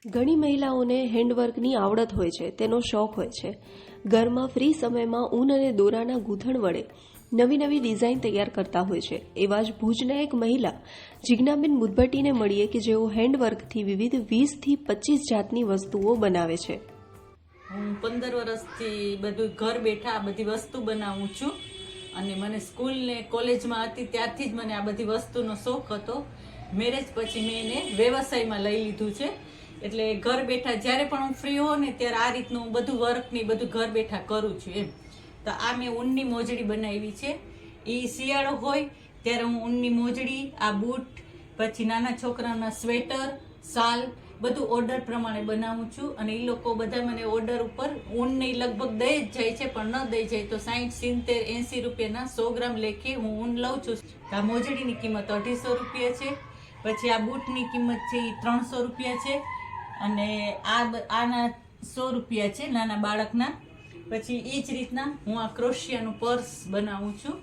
ઘણી મહિલાઓને હેન્ડવર્કની આવડત હોય છે, તેનો શોખ હોય છે. ઘરમાં ફ્રી સમયમાં ઊન અને દોરાના ગૂંથણ વડે નવી નવી ડિઝાઇન તૈયાર કરતા હોય છે. એવા જ ભુજના એક મહિલા જિજ્ઞાબેન મુદભટ્ટીને મળીએ કે જેઓ હેન્ડવર્કથી વિવિધ 20થી 25 જાતની વસ્તુઓ બનાવે છે. હું 15 વર્ષથી બધું ઘર બેઠા આ બધી વસ્તુ બનાવું છું અને મને સ્કૂલ ને કોલેજમાં હતી ત્યારથી જ મને આ બધી વસ્તુનો શોખ હતો. મેરેજ પછી મેં એને વ્યવસાયમાં લઈ લીધું છે. એટલે ઘર બેઠા જ્યારે પણ હું ફ્રી હોઉં ને ત્યારે આ રીતનું બધું વર્કની બધું ઘર બેઠા કરું છું એમ. તો આ મેં ઊનની મોજડી બનાવી છે. એ શિયાળો હોય ત્યારે હું ઊનની મોજડી, આ બૂટ, પછી નાના છોકરાના સ્વેટર, શાલ બધું ઓર્ડર પ્રમાણે બનાવું છું અને એ લોકો બધા મને ઓર્ડર ઉપર ઊનને લગભગ દઈ જ જાય છે, પણ ન દઈ જાય તો 60, 70, 80 રૂપિયાના 100 ગ્રામ લેખે હું ઊન લઉં છું. આ મોજડીની કિંમત 250 રૂપિયા છે. પછી આ બૂટની કિંમત છે એ 300 રૂપિયા છે અને આના 100 રૂપિયા છે નાના બાળકના. પછી એ જ રીતના હું આ ક્રોશિયાનું પર્સ બનાવું છું.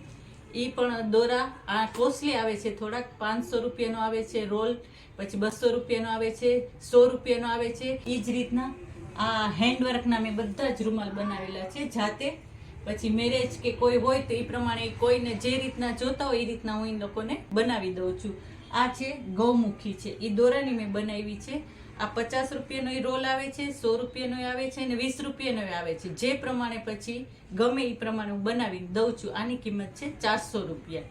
એ પણ દોરા આ કોસ્ટલી આવે છે, થોડાક 500 રૂપિયાનો આવે છે રોલ, પછી 200 રૂપિયાનો આવે છે, 100 રૂપિયાનો આવે છે. એ જ રીતના આ હેન્ડવર્કના મેં બધા જ રૂમાલ બનાવેલા છે જાતે. પછી મેરેજ કે કોઈ હોય તો એ પ્રમાણે કોઈને જે રીતના જોતા હોય એ રીતના હું એ લોકોને બનાવી દઉં છું. આ છે ગૌમુખી છે, એ દોરાની મેં બનાવી છે. આ 50 રૂપિયાનો એ રોલ આવે છે, 100 રૂપિયાનો આવે છે અને 20 રૂપિયાનો આવે છે. જે પ્રમાણે પછી ગમે એ પ્રમાણે હું બનાવી દઉં છું. આની કિંમત છે 400 રૂપિયા.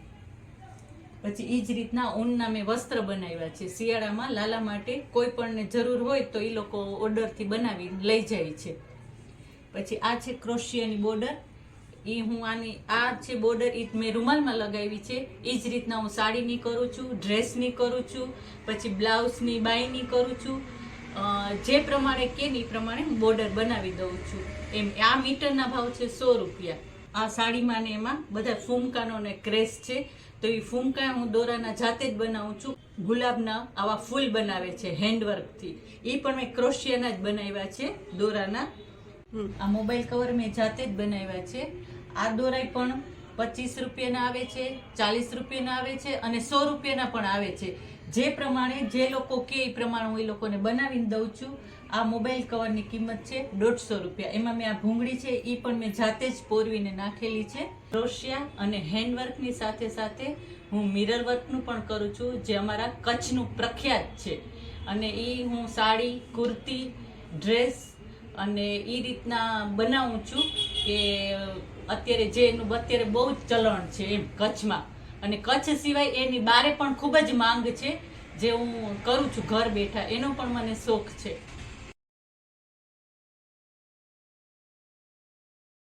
પછી એ જ રીતના ઊનના મેં વસ્ત્ર બનાવ્યા છે શિયાળામાં લાલા માટે. કોઈ પણને જરૂર હોય તો એ લોકો ઓર્ડરથી બનાવી લઈ જાય છે. પછી આ છે ક્રોશિયાની બોર્ડર. એ હું આ છે બોર્ડર, એ મેં રૂમાલમાં લગાવી છે. એ જ રીતના હું સાડીની કરું છું, ડ્રેસની કરું છું, પછી બ્લાઉઝની બાયની કરું છું. જે પ્રમાણે કે એ પ્રમાણે હું બોર્ડર બનાવી દઉં છું એમ. આ મીટરના ભાવ છે 100 રૂપિયા. આ સાડીમાં ને એમાં બધા ફૂમકાનો ને ક્રેસ છે, તો એ ફૂમકા હું દોરાના જાતે જ બનાવું છું. ગુલાબના આવા ફૂલ બનાવે છે હેન્ડવર્કથી, એ પણ મેં ક્રોશિયાના જ બનાવ્યા છે દોરાના. આ મોબાઈલ કવર મેં જાતે જ બનાવ્યા છે. આ દોરાઈ પણ 25 રૂપિયાના આવે છે, 40 રૂપિયાના આવે છે અને 100 રૂપિયાના પણ આવે છે. જે પ્રમાણે જે લોકો કે એ પ્રમાણે હું એ લોકોને બનાવીને દઉં છું. આ મોબાઈલ કવરની કિંમત છે 150 રૂપિયા. એમાં મેં આ ભૂંગળી છે એ પણ મેં જાતે જ પોરવીને નાખેલી છે. ક્રોશિયા અને હેન્ડવર્કની સાથે સાથે હું મિરર વર્કનું પણ કરું છું, જે અમારા કચ્છનું પ્રખ્યાત છે. અને એ હું સાડી, કુર્તી, ડ્રેસ અને એ રીતના બનાવું છું કે અત્યારે બહુ જ ચલણ છે એમ કચ્છમાં. અને કચ્છ સિવાય એની બારે પણ ખૂબ જ માંગ છે, જે હું કરું છું ઘર બેઠા. એનો પણ મને શોખ છે.